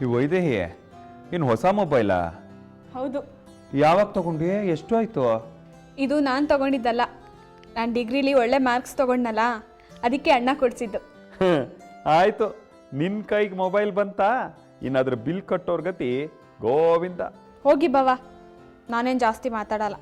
ಈ ವೈದೇಹಿ ಏನು ಹೊಸ ಮೊಬೈಲಾ? ಹೌದು. ಯಾವಾಗ ತಗೊಂಡಿ? ಎಷ್ಟು ಆಯ್ತು? ಇದು ನಾನು ತಗೊಂಡಿದ್ದಲ್ಲ, ನಾನು ಡಿಗ್ರಿಲಿ ಒಳ್ಳೆ ಮಾರ್ಕ್ಸ್ ತಗೊಂಡ್ನಲ್ಲ, ಅದಕ್ಕೆ ಅಣ್ಣ ಕೊಡಿಸಿದ್ದು. ಆಯ್ತು, ನಿನ್ನ ಕೈಗೆ ಮೊಬೈಲ್ ಬಂತಾ? ಇನ್ನಾದ್ರೂ ಬಿಲ್ ಕಟ್ಟೋರ್ ಗತಿ ಗೋವಿಂದ. ಹೋಗಿ ಬವ, ನಾನೇನು ಜಾಸ್ತಿ ಮಾತಾಡಲ್ಲ.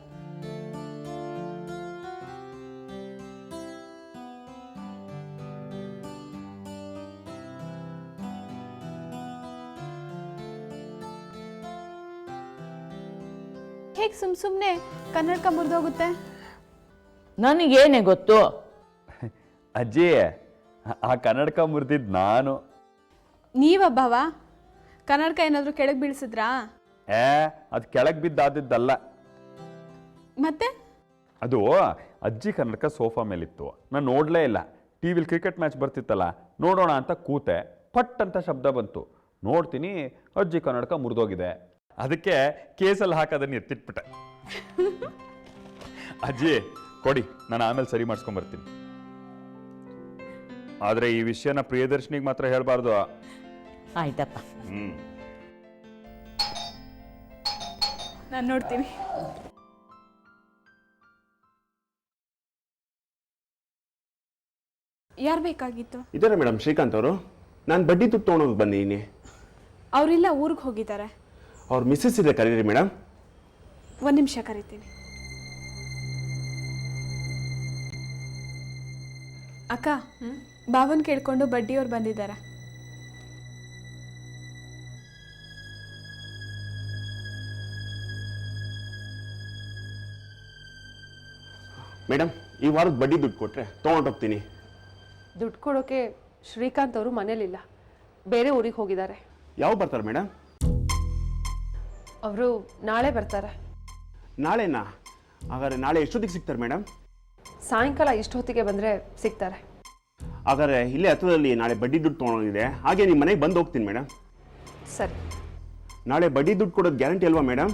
ಹೇಗೆ ಸುಮ್ಮನೆ ಕನ್ನಡಕ ಮುರಿದೋಗುತ್ತೆ? ನನಗೇನೆ ಗೊತ್ತು. ಅಜ್ಜಿ, ಆ ಕನ್ನಡಕ ಮುರಿದಿದ್ದು ನಾನು. ನೀವಬ್ಬವ ಕನ್ನಡಕ ಏನಾದರೂ ಕೆಳಗೆ ಬೀಳಿಸಿದ್ರಾ? ಅದು ಕೆಳಗೆ ಬಿದ್ದಾದದ್ದಲ್ಲ. ಮತ್ತೆ ಅದು ಅಜ್ಜಿ ಕನ್ನಡಕ ಸೋಫಾ ಮೇಲಿತ್ತು, ನಾನು ನೋಡಲೇ ಇಲ್ಲ. ಟಿವಿಲಿ ಕ್ರಿಕೆಟ್ ಮ್ಯಾಚ್ ಬರ್ತಿತ್ತಲ್ಲ, ನೋಡೋಣ ಅಂತ ಕೂತೆ, ಪಟ್ ಅಂತ ಶಬ್ದ ಬಂತು. ನೋಡ್ತೀನಿ ಅಜ್ಜಿ ಕನ್ನಡಕ ಮುರಿದೋಗಿದೆ. ಅದಕ್ಕೆ ಕೇಸಲ್ಲಿ ಹಾಕೋದನ್ನ ಎತ್ತಿಟ್ಬಿಟ್ಟೆ. ಅಜ್ಜಿ ಕೊಡಿ, ನಾನು ಆಮೇಲೆ ಸರಿ ಮಾಡಿಸ್ಕೊಂಡ್ಬರ್ತೀನಿ. ಆದರೆ ಈ ವಿಷಯನ ಪ್ರಿಯದರ್ಶಿನಿಗೆ ಮಾತ್ರ ಹೇಳಬಾರ್ದು. ಆಯ್ತಪ್ಪ. ನಾನು ನೋಡ್ತೀನಿ. ಯಾರು ಬೇಕಾಗಿತ್ತು? ಇದ್ದಾರೆ ಮೇಡಮ್, ಶ್ರೀಕಾಂತ್ ಅವರು. ನಾನು ಬಡ್ಡಿ ದುಡ್ಡು ತೊಗೊಂಡೋಗಿ ಬಂದೀನಿ. ಅವರೆಲ್ಲ ಊರಿಗೆ ಹೋಗಿದ್ದಾರೆ. ಅವ್ರ ಮಿಸ್ಸಸ್ ಇದೆ, ಕರೀರಿ ಮೇಡಮ್. ಒಂದು ನಿಮಿಷ ಕರಿತೀನಿ. ಅಕ್ಕ, ಬಾವನ್ ಕೇಳ್ಕೊಂಡು ಬಡ್ಡಿಯವ್ರು ಬಂದಿದ್ದಾರೆ. ಮೇಡಮ್, ಈ ವಾರದ ಬಡ್ಡಿ ದುಡ್ಡು ಕೊಟ್ಟರೆ ತೊಗೊಂಡೋಗ್ತೀನಿ. ದುಡ್ಡು ಕೊಡೋಕೆ ಶ್ರೀಕಾಂತ್ ಅವರು ಮನೇಲಿಲ್ಲ, ಬೇರೆ ಊರಿಗೆ ಹೋಗಿದ್ದಾರೆ. ಯಾವಾಗ ಬರ್ತಾರೆ ಮೇಡಮ್? ಅವರು ನಾಳೆ ಬರ್ತಾರೆ. ನಾಳೆನಾ? ಹಾಗಾದ್ರೆ ನಾಳೆ ಎಷ್ಟೊತ್ತಿಗೆ ಸಿಗ್ತಾರೆ ಮೇಡಮ್? ಸಾಯಂಕಾಲ ಇಷ್ಟು ಹೊತ್ತಿಗೆ ಬಂದರೆ ಸಿಗ್ತಾರೆ. ಹಾಗಾದ್ರೆ ಇಲ್ಲೇ ಹತ್ರದಲ್ಲಿ ನಾಳೆ ಬಡ್ಡಿ ದುಡ್ಡು ತೊಗೊಂಡಿದೆ, ಹಾಗೆ ನಿಮ್ಮ ಮನೆಗೆ ಬಂದು ಹೋಗ್ತೀನಿ ಮೇಡಮ್. ಸರಿ. ನಾಳೆ ಬಡ್ಡಿ ದುಡ್ಡು ಕೊಡೋದು ಗ್ಯಾರಂಟಿ ಅಲ್ವಾ ಮೇಡಮ್?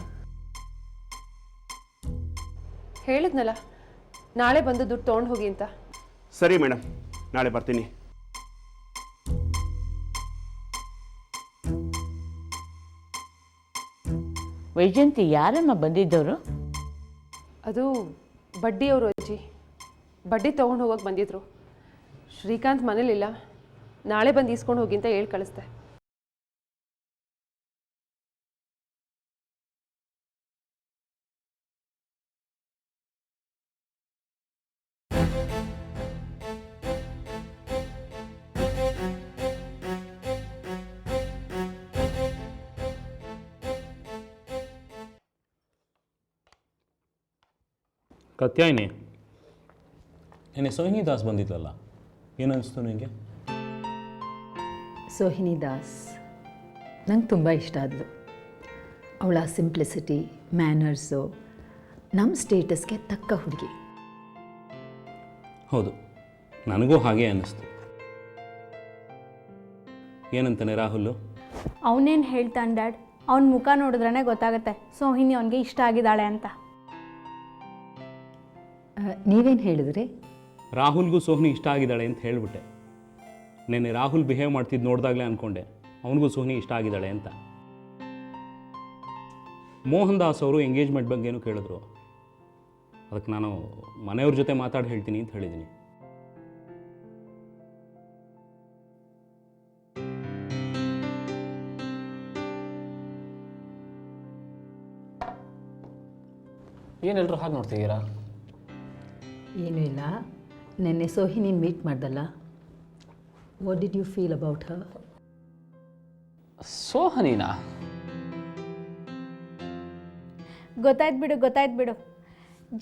ಹೇಳಿದ್ನಲ್ಲ, ನಾಳೆ ಬಂದು ದುಡ್ಡು ತೊಗೊಂಡು ಹೋಗಿ ಅಂತ. ಸರಿ ಮೇಡಮ್, ನಾಳೆ ಬರ್ತೀನಿ. ವೈಜಯಂತಿ, ಯಾರಮ್ಮ ಬಂದಿದ್ದವರು? ಅದು ಬಡ್ಡಿಯವರು ಅಜ್ಜಿ. ಬಡ್ಡಿ ತೊಗೊಂಡು ಹೋಗೋಕೆ ಬಂದಿದ್ರು. ಶ್ರೀಕಾಂತ್ ಮನೇಲಿಲ್ಲ, ನಾಳೆ ಬಂದು ಈಸ್ಕೊಂಡು ಹೋಗಿ ಅಂತ ಹೇಳಿ ಕಳಿಸ್ದೆ. ಕತ್ಯಾಯಿನಿ, ನೆನ್ನೆ ಸೋಹಿನಿ ದಾಸ್ ಬಂದಿದ್ಲಲ್ಲ, ಏನನ್ನಿಸ್ತು ನಿನಗೆ? ಸೋಹಿನಿ ದಾಸ್ ನಂಗೆ ತುಂಬ ಇಷ್ಟ ಆದಳು. ಅವಳ ಸಿಂಪ್ಲಿಸಿಟಿ, ಮ್ಯಾನರ್ಸು ನಮ್ಮ ಸ್ಟೇಟಸ್ಗೆ ತಕ್ಕ ಹುಡುಗಿ. ಹೌದು, ನನಗೂ ಹಾಗೆ ಅನ್ನಿಸ್ತು. ಏನಂತಾನೆ ರಾಹುಲ್? ಅವನೇನು ಹೇಳ್ತಾನೆ ಡ್ಯಾಡ್, ಅವನ ಮುಖ ನೋಡಿದ್ರೇ ಗೊತ್ತಾಗುತ್ತೆ ಸೋಹಿನಿ ಅವನಿಗೆ ಇಷ್ಟ ಆಗಿದ್ದಾಳೆ ಅಂತ. ನೀವೇನು ಹೇಳಿದ್ರಿ? ರಾಹುಲ್ಗೂ ಸೋಹಿನಿ ಇಷ್ಟ ಆಗಿದ್ದಾಳೆ ಅಂತ ಹೇಳಿಬಿಟ್ಟೆ. ನೆನ್ನೆ ರಾಹುಲ್ ಬಿಹೇವ್ ಮಾಡ್ತಿದ್ದು ನೋಡಿದಾಗಲೇ ಅಂದ್ಕೊಂಡೆ ಅವನಿಗೂ ಸೋಹಿನಿ ಇಷ್ಟ ಆಗಿದ್ದಾಳೆ ಅಂತ. ಮೋಹನ್ ದಾಸ್ ಅವರು ಎಂಗೇಜ್ಮೆಂಟ್ ಬಗ್ಗೆನೂ ಕೇಳಿದ್ರು. ಅದಕ್ಕೆ ನಾನು ಮನೆಯವ್ರ ಜೊತೆ ಮಾತಾಡಿ ಹೇಳ್ತೀನಿ ಅಂತ ಹೇಳಿದ್ದೀನಿ. ಏನೆಲ್ಲರೂ ಹಾಗೆ ನೋಡ್ತಿದ್ದೀರಾ? ಏನೂ ಇಲ್ಲ. ನೆನ್ನೆ ಸೋಹಿನಿ ಮೀಟ್ ಮಾಡ್ದಲ್ಲ, what did you feel about her? ಸೋಹನಿನಾ? ಗೊತ್ತಾಯ್ತು ಬಿಡು.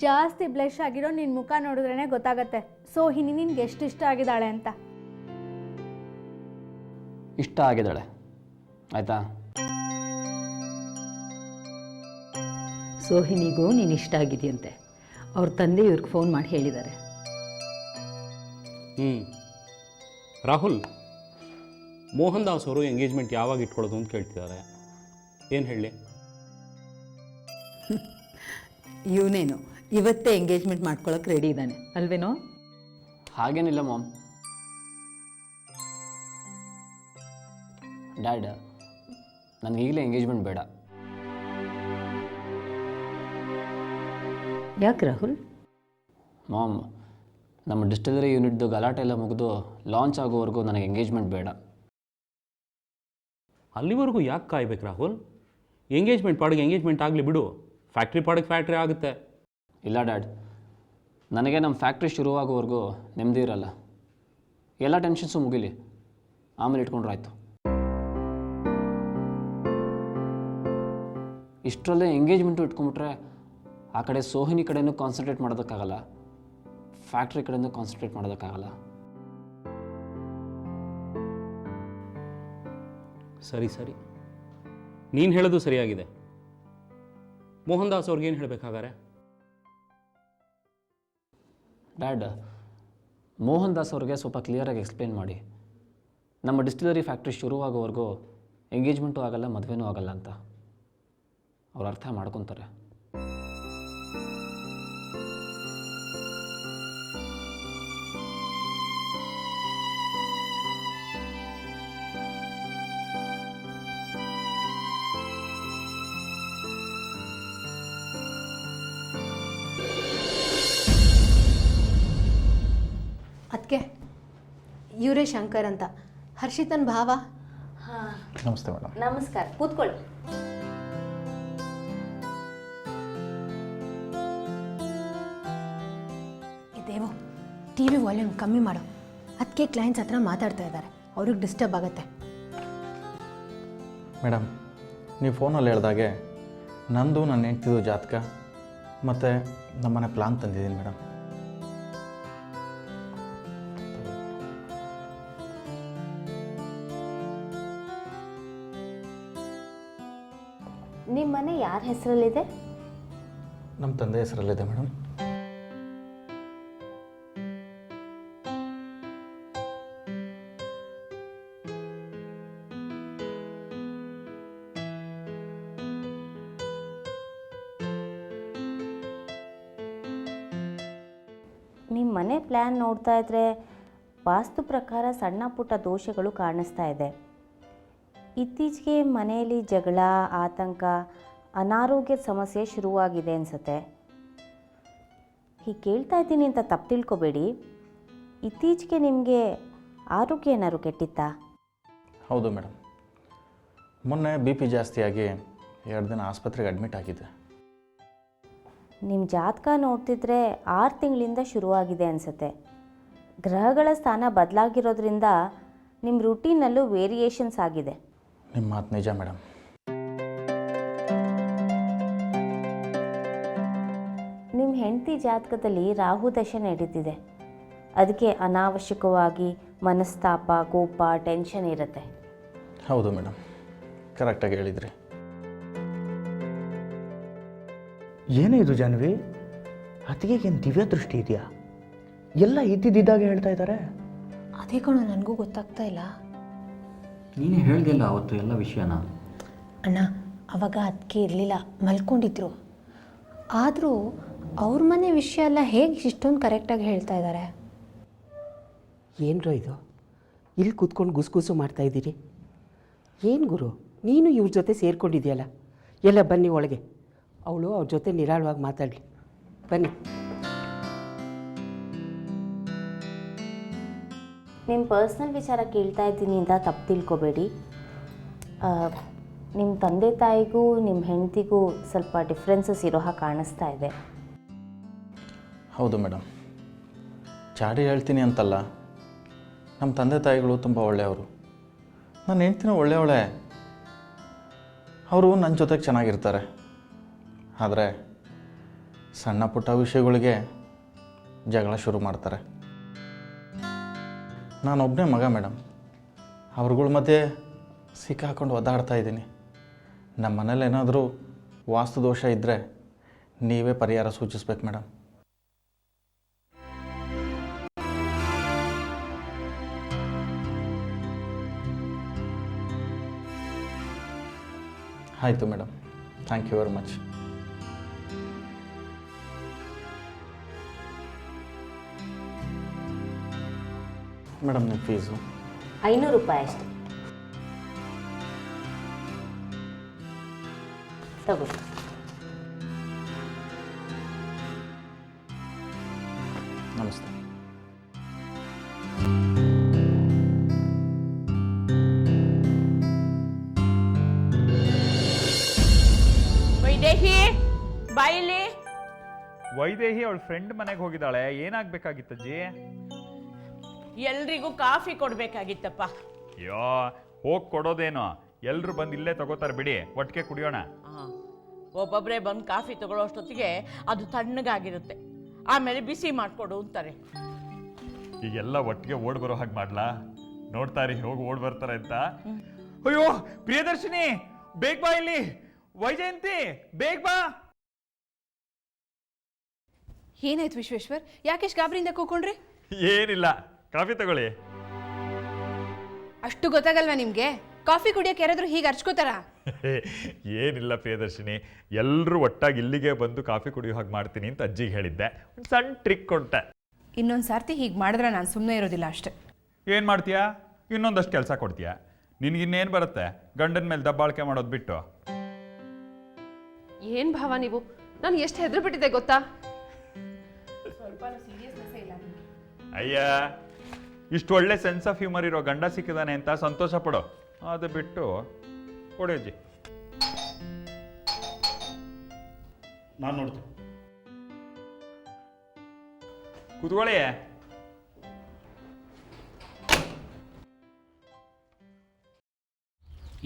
ಜಾಸ್ತಿ ಬ್ಲಶ್ ಆಗಿರೋ ನಿನ್ನ ಮುಖ ನೋಡಿದ್ರೇ ಗೊತ್ತಾಗತ್ತೆ ಸೋಹಿನಿ ನಿನ್ಗೆ ಎಷ್ಟು ಇಷ್ಟ ಆಗಿದ್ದಾಳೆ ಅಂತ. ಇಷ್ಟ ಆಗಿದ್ದಾಳೆ, ಆಯಿತಾ? ಸೋಹಿನಿಗೂ ನೀನು ಇಷ್ಟ ಆಗಿದೆಯಂತೆ. ಅವ್ರ ತಂದೆ ಇವ್ರಿಗೆ ಫೋನ್ ಮಾಡಿ ಹೇಳಿದ್ದಾರೆ. ರಾಹುಲ್, ಮೋಹನ್ ದಾಸ್ ಅವರು ಎಂಗೇಜ್ಮೆಂಟ್ ಯಾವಾಗ ಇಟ್ಕೊಳ್ಳೋದು ಅಂತ ಕೇಳ್ತಿದ್ದಾರೆ. ಏನು ಹೇಳಿ? ಇವನೇನು ಇವತ್ತೇ ಎಂಗೇಜ್ಮೆಂಟ್ ಮಾಡ್ಕೊಳ್ಳೋಕೆ ರೆಡಿ ಇದ್ದಾನೆ ಅಲ್ವೇನೋ? ಹಾಗೇನಿಲ್ಲ ಮಾಮ್. ಡ್ಯಾಡ್, ನನಗೆ ಈಗಲೇ ಎಂಗೇಜ್ಮೆಂಟ್ ಬೇಡ. ಯಾಕೆ ರಾಹುಲ್? ಮಾಮ್, ನಮ್ಮ ಡಿಸ್ಟಿಲರಿ ಯೂನಿಟ್ದು ಗಲಾಟೆ ಎಲ್ಲ ಮುಗಿದು ಲಾಂಚ್ ಆಗೋವರೆಗೂ ನನಗೆ ಎಂಗೇಜ್ಮೆಂಟ್ ಬೇಡ. ಅಲ್ಲಿವರೆಗೂ ಯಾಕೆ ಕಾಯ್ಬೇಕು ರಾಹುಲ್? ಎಂಗೇಜ್ಮೆಂಟ್ ಪಾಡಿಗೆ ಎಂಗೇಜ್ಮೆಂಟ್ ಆಗಲಿ ಬಿಡು, ಫ್ಯಾಕ್ಟ್ರಿ ಪಾಡಿಗೆ ಫ್ಯಾಕ್ಟ್ರಿ ಆಗುತ್ತೆ. ಇಲ್ಲ ಡ್ಯಾಡ್, ನನಗೆ ನಮ್ಮ ಫ್ಯಾಕ್ಟ್ರಿ ಶುರುವಾಗೋವರೆಗೂ ನೆಮ್ಮದಿ ಇರಲ್ಲ. ಎಲ್ಲ ಟೆನ್ಷನ್ಸು ಮುಗಿಲಿ, ಆಮೇಲೆ ಇಟ್ಕೊಂಡ್ರೆ ಆಯಿತು. ಇಷ್ಟರಲ್ಲೇ ಎಂಗೇಜ್ಮೆಂಟು ಇಟ್ಕೊಂಡ್ಬಿಟ್ರೆ ಆ ಕಡೆ ಸೋಹಿನಿ ಕಡೆಯೂ ಕಾನ್ಸಂಟ್ರೇಟ್ ಮಾಡೋದಕ್ಕಾಗಲ್ಲ, ಫ್ಯಾಕ್ಟ್ರಿ ಕಡೆಯೂ ಕಾನ್ಸಂಟ್ರೇಟ್ ಮಾಡೋದಕ್ಕಾಗಲ್ಲ. ಸರಿ ಸರಿ, ನೀನು ಹೇಳೋದು ಸರಿಯಾಗಿದೆ. ಮೋಹನ್ ದಾಸ್ ಅವ್ರಿಗೇನು ಹೇಳಬೇಕಾಗಾರೆ? ಡ್ಯಾಡ್, ಮೋಹನ್ ದಾಸ್ ಅವ್ರಿಗೆ ಸ್ವಲ್ಪ ಕ್ಲಿಯರಾಗಿ ಎಕ್ಸ್ಪ್ಲೇನ್ ಮಾಡಿ, ನಮ್ಮ ಡಿಸ್ಟಿಲರಿ ಫ್ಯಾಕ್ಟ್ರಿ ಶುರುವಾಗೋವರೆಗೂ ಎಂಗೇಜ್ಮೆಂಟು ಆಗಲ್ಲ, ಮದುವೆನೂ ಆಗಲ್ಲ ಅಂತ. ಅವ್ರು ಅರ್ಥ ಮಾಡ್ಕೊತಾರೆ. ಅದಕ್ಕೆ ಇವರೇ ಶಂಕರ್ ಅಂತ, ಹರ್ಷಿತನ್ ಭಾವ. ನಮಸ್ತೆ ಮೇಡಮ್. ನಮಸ್ಕಾರ, ಕೂತ್ಕೊಳ್ಳಿ. ದೇವು, ಟಿ ವಿ ವಾಲ್ಯೂಮ್ ಕಮ್ಮಿ ಮಾಡು. ಅದಕ್ಕೆ ಕ್ಲೈಂಟ್ಸ್ ಹತ್ರ ಮಾತಾಡ್ತಾ ಇದ್ದಾರೆ, ಅವ್ರಿಗೆ ಡಿಸ್ಟರ್ಬ್ ಆಗುತ್ತೆ. ಮೇಡಮ್, ನೀವು ಫೋನಲ್ಲಿ ಹೇಳ್ದಾಗೆ ನಂದು ನನ್ನ ಹೆಂಡ್ತಿದು ಜಾತಕ ಮತ್ತು ನಮ್ಮನೆ ಪ್ಲಾನ್ ತಂದಿದ್ದೀನಿ ಮೇಡಮ್. ನಿಮ್ಮ ಮನೆ ಯಾರ ಹೆಸರಲ್ಲಿದೆ? ನಮ್ಮ ತಂದೆ ಹೆಸರಲ್ಲಿದೆ ಮೇಡಮ್. ನಿಮ್ಮ ಮನೆ ಪ್ಲ್ಯಾನ್ ನೋಡ್ತಾ ಇದ್ದರೆ ವಾಸ್ತು ಪ್ರಕಾರ ಸಣ್ಣ ಪುಟ್ಟ ದೋಷಗಳು ಕಾಣಿಸ್ತಾ ಇದೆ. ಇತ್ತೀಚೆಗೆ ಮನೆಯಲ್ಲಿ ಜಗಳ, ಆತಂಕ, ಅನಾರೋಗ್ಯದ ಸಮಸ್ಯೆ ಶುರುವಾಗಿದೆ ಅನಿಸುತ್ತೆ. ಹೀಗೆ ಕೇಳ್ತಾ ಇದ್ದೀನಿ ಅಂತ ತಪ್ಪು ತಿಳ್ಕೊಬೇಡಿ. ಇತ್ತೀಚೆಗೆ ನಿಮಗೆ ಆರೋಗ್ಯ ಏನಾದ್ರು ಕೆಟ್ಟಿತ್ತಾ? ಹೌದು ಮೇಡಮ್, ಮೊನ್ನೆ BP ಜಾಸ್ತಿಯಾಗಿ 2 ದಿನ ಆಸ್ಪತ್ರೆಗೆ ಅಡ್ಮಿಟ್ ಆಗಿದೆ. ನಿಮ್ಮ ಜಾತಕ ನೋಡ್ತಿದ್ರೆ 6 ತಿಂಗಳಿಂದ ಶುರುವಾಗಿದೆ ಅನಿಸುತ್ತೆ. ಗ್ರಹಗಳ ಸ್ಥಾನ ಬದಲಾಗಿರೋದ್ರಿಂದ ನಿಮ್ಮ ರುಟೀನಲ್ಲೂ ವೇರಿಯೇಷನ್ಸ್ ಆಗಿದೆ. ನಿಮ್ಮ ಮಾತು ನಿಜ ಮೇಡಮ್. ನಿಮ್ಮ ಹೆಂಡತಿ ಜಾತಕದಲ್ಲಿ ರಾಹು ದಶೆ ನಡೀತಿದೆ. ಅದಕ್ಕೆ ಅನಾವಶ್ಯಕವಾಗಿ ಮನಸ್ತಾಪ, ಕೋಪ, ಟೆನ್ಷನ್ ಇರುತ್ತೆ. ಹೌದು ಮೇಡಮ್, ಕರೆಕ್ಟಾಗಿ ಹೇಳಿದ್ರಿ. ಏನೇ ಇದು ಜಾನ್ವಿ, ಅತ್ತಿಗೆಗೇನು ದಿವ್ಯ ದೃಷ್ಟಿ ಇದೆಯಾ? ಎಲ್ಲ ಇದ್ದಿದ್ದಾಗ ಹೇಳ್ತಾ ಇದ್ದಾರೆ. ಅದೇ ಕಣೋ, ನನಗೂ ಗೊತ್ತಾಗ್ತಾ ಇಲ್ಲ. ನೀನೇ ಹೇಳ್ದಿಲ್ಲ ಅವತ್ತು ಎಲ್ಲ ವಿಷಯನ. ಅಣ್ಣ, ಅವಾಗ ಅದಕ್ಕೆ ಇರಲಿಲ್ಲ, ಮಲ್ಕೊಂಡಿದ್ರು. ಆದರೂ ಅವ್ರ ಮನೆ ವಿಷಯ ಎಲ್ಲ ಹೇಗೆ ಇಷ್ಟೊಂದು ಕರೆಕ್ಟಾಗಿ ಹೇಳ್ತಾ ಇದ್ದಾರೆ? ಏನರೋ ಇದು, ಇಲ್ಲಿ ಕೂತ್ಕೊಂಡು ಗುಸುಗುಸು ಮಾಡ್ತಾಯಿದ್ದೀರಿ? ಏನು ಗುರು, ನೀನು ಇವ್ರ ಜೊತೆ ಸೇರ್ಕೊಂಡಿದ್ಯಲ್ಲ. ಎಲ್ಲ ಬನ್ನಿ ಒಳಗೆ, ಅವಳು ಅವ್ರ ಜೊತೆ ನಿರಾಳವಾಗಿ ಮಾತಾಡಲಿ. ಬನ್ನಿ. ನಿಮ್ಮ ಪರ್ಸ್ನಲ್ ವಿಚಾರ ಕೇಳ್ತಾ ಇದ್ದೀನಿ ಅಂತ ತಪ್ಪು ತಿಳ್ಕೊಬೇಡಿ. ನಿಮ್ಮ ತಂದೆ ತಾಯಿಗೂ ನಿಮ್ಮ ಹೆಂಡತಿಗೂ ಸ್ವಲ್ಪ ಡಿಫ್ರೆನ್ಸಸ್ ಇರೋ ಹಾಗೆ ಕಾಣಿಸ್ತಾ ಇದೆ. ಹೌದು ಮೇಡಮ್, ಚಾಡಿ ಹೇಳ್ತೀನಿ ಅಂತಲ್ಲ, ನಮ್ಮ ತಂದೆ ತಾಯಿಗಳು ತುಂಬ ಒಳ್ಳೆಯವರು. ನನ್ನ ಹೆಂಡ್ತಿನೂ ಒಳ್ಳೆಯವಳೆ. ಅವರು ನನ್ನ ಜೊತೆಗೆ ಚೆನ್ನಾಗಿರ್ತಾರೆ. ಆದರೆ ಸಣ್ಣ ಪುಟ್ಟ ವಿಷಯಗಳಿಗೆ ಜಗಳ ಶುರು ಮಾಡ್ತಾರೆ. ನಾನೊಬ್ಬನೇ ಮಗ ಮೇಡಮ್, ಅವ್ರಗಳ ಮಧ್ಯೆ ಸಿಕ್ಕಾಕೊಂಡು ಒದ್ದಾಡ್ತಾ ಇದ್ದೀನಿ. ನಮ್ಮ ಮನೇಲಿ ಏನಾದರೂ ವಾಸ್ತು ದೋಷ ಇದ್ದರೆ ನೀವೇ ಪರಿಹಾರ ಸೂಚಿಸ್ಬೇಕು ಮೇಡಮ್. ಆಯಿತು madam, thank you very much. Madam, ನಿಮ್ಮ ಫೀಸು ₹500 ಅಷ್ಟೇ. ತಗೋ. ನಮಸ್ತೆ. ವೈದೇಹಿ ಬಾಯಿಲಿ. ವೈದೇಹಿ ಅವಳ ಫ್ರೆಂಡ್ ಮನೆಗೆ ಹೋಗಿದ್ದಾಳೆ. ಏನಾಗಬೇಕಾಗಿತ್ತಜ್ಜಿ? ಎಲ್ರಿಗೂ ಕಾಫಿ ಕೊಡ್ಬೇಕಾಗಿತ್ತಪ್ಪ. ಅಯ್ಯೋ, ಹೋಗಿ ಕೊಡೋದೇನೋ, ಎಲ್ರು ಬಂದು ಇಲ್ಲೇ ತಗೋತಾರೆ ಬಿಡಿ, ಒಟ್ಟಿಗೆ ಕುಡಿಯೋಣ. ಒಬ್ಬೊಬ್ಬರೇ ಬಂದು ಕಾಫಿ ತಗೊಳ್ಳೋ ಅಷ್ಟೊತ್ತಿಗೆ ಅದು ತಣ್ಣಗಾಗಿರುತ್ತೆ. ಆಮೇಲೆ ಬಿಸಿ ಮಾಡಿಕೊಡು ಅಂತಾರೆ. ಈಗೆಲ್ಲ ಒಟ್ಟಿಗೆ ಓಡ್ ಬರೋ ಹಾಗೆ ಮಾಡ್ಲಾ? ನೋಡ್ತಾರಿ ಹೋಗಿ ಓಡ್ ಬರ್ತಾರೆ ಅಂತ. ಅಯ್ಯೋ ಪ್ರಿಯದರ್ಶಿನಿ, ಬೇಗ ಬಾ ಇಲ್ಲಿ. ವೈಜಯಂತಿ, ಬೇಗ ಬಾ. ಏನಾಯ್ತು ವಿಶ್ವೇಶ್ವರ್? ಯಾಕೆಷ್ಟು ಗಾಬರಿಯಿಂದ ಕೂಕೊಂಡ್ರಿ? ಏನಿಲ್ಲ, ಕಾಫಿ ತಗೊಳ್ಳಿ. ಅಷ್ಟು ಗೊತ್ತಾಗಲ್ವಾ ನಿಮ್ಗೆ? ಕಾಫಿ ಕುಡಿಯೋಕೆ ಯಾರಾದ್ರೂ ಹೀಗೆ ಅರ್ಚ್ಕೋತಾರ? ಏನಿಲ್ಲ ಪ್ರಿಯದರ್ಶಿನಿ, ಎಲ್ಲರೂ ಒಟ್ಟಾಗಿ ಇಲ್ಲಿಗೆ ಬಂದು ಕಾಫಿ ಕುಡಿಯೋ ಹಾಗೆ ಮಾಡ್ತೀನಿ ಅಂತ ಅಜ್ಜಿಗೆ ಹೇಳಿದ್ದೆ. ಒಂದು ಸಣ್ಣ ಟ್ರಿಕ್ ಕೊಟ್ಟೆ. ಇನ್ನೊಂದು ಸಾರ್ತಿ ಹೀಗೆ ಮಾಡಿದ್ರೆ ನಾನು ಸುಮ್ಮನೆ ಇರೋದಿಲ್ಲ ಅಷ್ಟೇ. ಏನು ಮಾಡ್ತೀಯಾ? ಇನ್ನೊಂದಷ್ಟು ಕೆಲಸ ಕೊಡ್ತೀಯಾ? ನಿನಗಿನ್ನೇನು ಬರುತ್ತೆ ಗಂಡನ ಮೇಲೆ ದಬ್ಬಾಳಿಕೆ ಮಾಡೋದು ಬಿಟ್ಟು? ಏನು ಭಾವ ನೀವು? ನಾನು ಎಷ್ಟು ಹೆದರು ಬಿಟ್ಟಿದ್ದೆ ಗೊತ್ತಾ? ಅಯ್ಯ, ಇಷ್ಟು ಒಳ್ಳೆ ಸೆನ್ಸ್ ಆಫ್ ಹ್ಯೂಮರ್ ಇರೋ ಗಂಡ ಸಿಕ್ಕಿದಾನೆ ಅಂತ ಸಂತೋಷ ಪಡೋ. ಅದು ಬಿಟ್ಟು ಕೊಡಿ ಅಜ್ಜಿ. ನಾನು ನೋಡ್ತೀನಿ. ಕೂತ್ಕೊಳ್ಳಿ.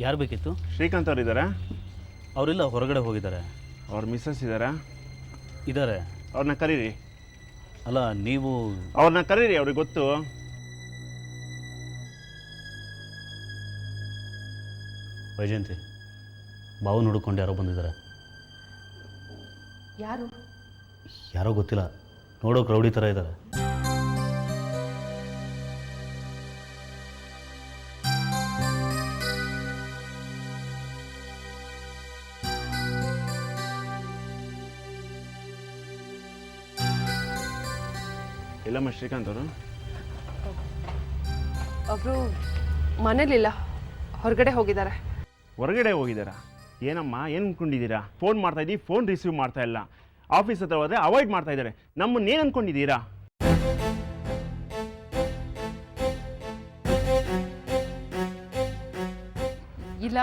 ಯಾರು ಬೇಕಿತ್ತು? ಶ್ರೀಕಾಂತ್ ಅವ್ರು ಇದ್ದಾರಾ? ಅವರಿಲ್ಲ, ಹೊರಗಡೆ ಹೋಗಿದ್ದಾರೆ. ಅವ್ರ ಮಿಸ್ಸಸ್ ಇದ್ದಾರಾ? ಇದ್ದಾರೆ. ಅವ್ರನ್ನ ಕರೀರಿ. ಅಲ್ಲ, ನೀವು ಅವ್ರನ್ನ ಕರೀರಿ, ಅವ್ರಿಗೆ ಗೊತ್ತು. ವೈಜಯಂತಿ, ಬಾವು ನೋಡ್ಕೊಂಡು ಯಾರೋ ಬಂದಿದ್ದಾರೆ. ಯಾರು? ಯಾರೋ ಗೊತ್ತಿಲ್ಲ, ನೋಡೋಕೆ ರೌಡಿ ಥರ ಇದ್ದಾರೆ. ಇಲ್ಲಮ್ಮ ಶ್ರೀಕಾಂತ್ ಅವರು ಒಬ್ರು ಮನೇಲಿಲ್ಲ, ಹೊರಗಡೆ ಹೋಗಿದ್ದಾರೆ. ಹೊರಗಡೆ ಹೋಗಿದ್ದಾರಾ? ಏನಮ್ಮ, ಏನು ಅಂದ್ಕೊಂಡಿದ್ದೀರಾ? ಫೋನ್ ಮಾಡ್ತಾ ಇದ್ದೀವಿ, ಫೋನ್ ರಿಸೀವ್ ಮಾಡ್ತಾ ಇಲ್ಲ. ಆಫೀಸ್ ಹತ್ರ ಹೋದರೆ ಅವಾಯ್ಡ್ ಮಾಡ್ತಾ ಇದ್ದಾರೆ. ನಮ್ಮನ್ನೇನು ಅಂದ್ಕೊಂಡಿದ್ದೀರಾ? ಇಲ್ಲ,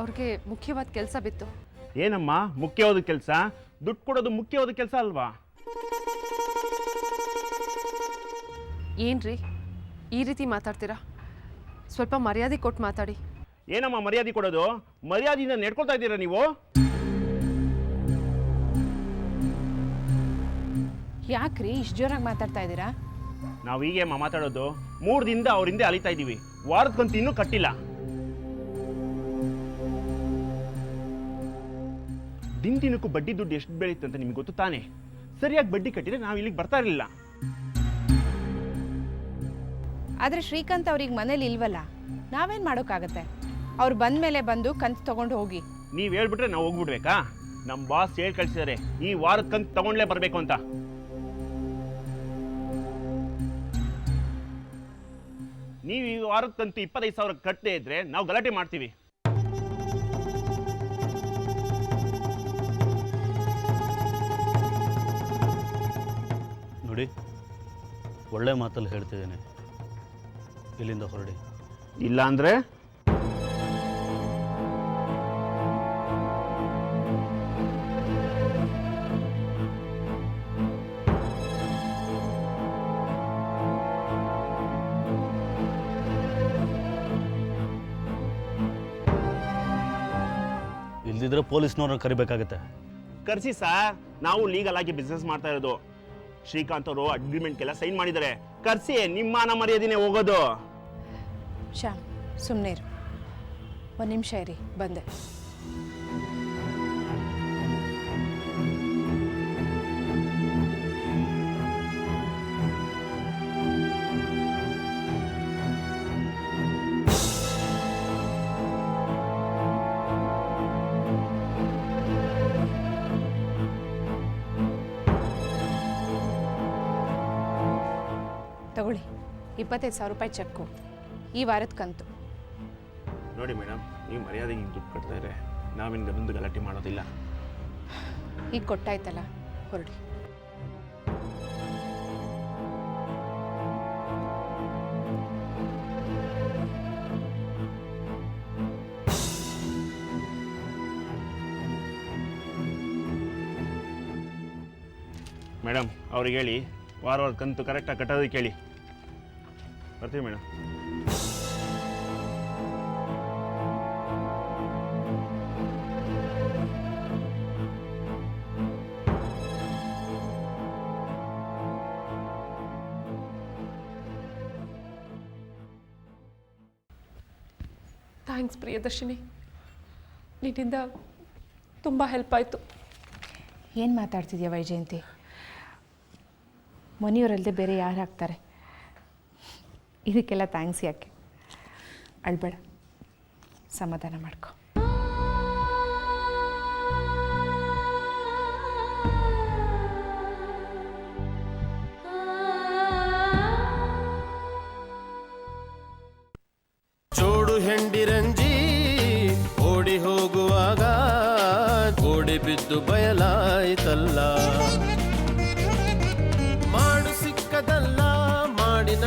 ಅವ್ರಿಗೆ ಮುಖ್ಯವಾದ ಕೆಲಸ ಬಿತ್ತು. ಏನಮ್ಮ ಮುಖ್ಯವಾದ ಕೆಲಸ? ದುಡ್ಡು ಕೊಡೋದು ಮುಖ್ಯವಾದ ಕೆಲಸ ಅಲ್ವಾ? ಏನ್ರಿ ಈ ರೀತಿ ಮಾತಾಡ್ತೀರಾ? ಸ್ವಲ್ಪ ಮರ್ಯಾದೆ ಕೊಟ್ಟು ಮಾತಾಡಿ. ಏನಮ್ಮ ಮರ್ಯಾದೆ ಕೊಡೋದು? ಮರ್ಯಾದೆಯಿಂದ ನಡ್ಕೊಳ್ತಾ ಇದ್ದೀರಾ ನೀವು? ಯಾಕ್ರಿ ಇಷ್ಟು ಜೋರಾಗಿ ಮಾತಾಡ್ತಾ ಇದ್ದೀರಾ? ನಾವು ಹೀಗೆ ಮಾತಾಡೋದು. 3 ದಿನದಿಂದ ಅವ್ರ ಹಿಂದೆ ಅಲಿತಾ ಇದ್ದೀವಿ. ವಾರದ ಕಂತು ಇನ್ನೂ ಕಟ್ಟಿಲ್ಲ. ದಿನಕ್ಕೂ ಬಡ್ಡಿ ದುಡ್ಡು ಎಷ್ಟು ಬೆಳೀತಂತ ನಿಮ್ಗೆ ಗೊತ್ತು ತಾನೇ? ಸರಿಯಾಗಿ ಬಡ್ಡಿ ಕಟ್ಟಿದ್ರೆ ನಾವು ಇಲ್ಲಿಗೆ ಬರ್ತಾ ಇರಲಿಲ್ಲ. ಆದರೆ ಶ್ರೀಕಾಂತ್ ಅವ್ರಿಗೆ ಮನೇಲಿ ಇಲ್ವಲ್ಲ, ನಾವೇನು ಮಾಡೋಕ್ಕಾಗತ್ತೆ? ಅವ್ರು ಬಂದ ಮೇಲೆ ಬಂದು ಕಂತು ತಗೊಂಡು ಹೋಗಿ. ನೀವು ಹೇಳ್ಬಿಟ್ರೆ ನಾವು ಹೋಗ್ಬಿಡ್ಬೇಕಾ? ನಮ್ಮ ಬಾಸ್ ಹೇಳಿ ಕಳಿಸಿದ್ದಾರೆ ಈ ವಾರದ ಕಂತು ತಗೊಂಡ್ಲೇ ಬರಬೇಕು ಅಂತ. ನೀವು ಈ ವಾರದ ಕಂತು 25,000 ಕಟ್ಟದೇ ಇದ್ರೆ ನಾವು ಗಲಾಟೆ ಮಾಡ್ತೀವಿ. ನೋಡಿ, ಒಳ್ಳೆ ಮಾತಲ್ಲಿ ಹೇಳ್ತಿದ್ದೇನೆ, ಇಲ್ಲಿಂದ ಹೊರಡಿ. ಇಲ್ಲ ಅಂದರೆ ಇಲ್ದಿದ್ರೆ ಪೊಲೀಸ್ನವ್ರನ್ನ ಕರಿಬೇಕಾಗತ್ತೆ. ಕರ್ಸಿ ಸರ್, ನಾವು ಲೀಗಲ್ ಆಗಿ ಬಿಸ್ನೆಸ್ ಮಾಡ್ತಾ ಇರೋದು. ಶ್ರೀಕಾಂತ್ ಅವರು ಅಗ್ರಿಮೆಂಟ್ಗೆಲ್ಲ ಸೈನ್ ಮಾಡಿದ್ದಾರೆ. ಕರ್ಸಿ, ನಿಮ್ಮ ಮರ್ಯಾದಿನೇ ಹೋಗೋದು. ಶ್ಯಾಮ್, ಸುಮ್ಮನೆ ಇರು. ಒಂದು ನಿಮಿಷ ಇರಿ, ಬಂದೆ. ತಗೊಳ್ಳಿ, 25,000 ರೂಪಾಯಿ ಚೆಕ್ಕು, ಈ ವಾರದ ಕಂತು. ನೋಡಿ ಮೇಡಮ್, ನೀವು ಮರ್ಯಾದೆಗೆ ದುಡ್ಡು ಕಟ್ತಾ ಇದ್ರೆ ನಾವಿಂದ ಮುಂದೆ ಗಲಾಟೆ ಮಾಡೋದಿಲ್ಲ. ಈಗ ಕೊಟ್ಟಾಯ್ತಲ್ಲ, ಹೊರಡಿ. ಮೇಡಮ್ ಅವ್ರಿಗೆ ಹೇಳಿ ವಾರ ಕಂತು ಕರೆಕ್ಟಾಗಿ ಕಟ್ಟೋದಕ್ಕೆ ಹೇಳಿ. ಬರ್ತೀವಿ ಮೇಡಮ್. ಥ್ಯಾಂಕ್ಸ್ ಪ್ರಿಯದರ್ಶಿನಿ, ನಿನ್ನಿಂದ ತುಂಬ ಹೆಲ್ಪ್ ಆಯಿತು. ಏನು ಮಾತಾಡ್ತಿದ್ಯಾ ವೈಜಯಂತಿ? ಮನೆಯವರಲ್ಲದೆ ಬೇರೆ ಯಾರು ಹಾಕ್ತಾರೆ? ಇದಕ್ಕೆಲ್ಲ ಥ್ಯಾಂಕ್ಸ್ ಯಾಕೆ? ಅಳ್ಬೇಡ, ಸಮಾಧಾನ ಮಾಡ್ಕೊ. ಚೋಡು ಹೆಂಡಿರಂಜಿ ಓಡಿ ಹೋಗುವಾಗ ಗೋಡೆ ಬಿದ್ದು ಬಯಲಾಯ್ತಲ್ಲ. ಮಾಡು ಸಿಕ್ಕದಲ್ಲ ಮಾಡಿನ